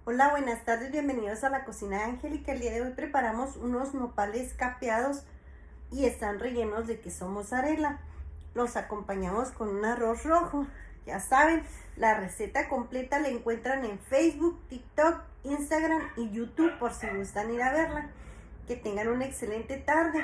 Hola, buenas tardes, bienvenidos a la cocina de Angélica. El día de hoy preparamos unos nopales capeados y están rellenos de queso mozzarella. Los acompañamos con un arroz rojo. Ya saben, la receta completa la encuentran en Facebook, TikTok, Instagram y YouTube por si gustan ir a verla. Que tengan una excelente tarde.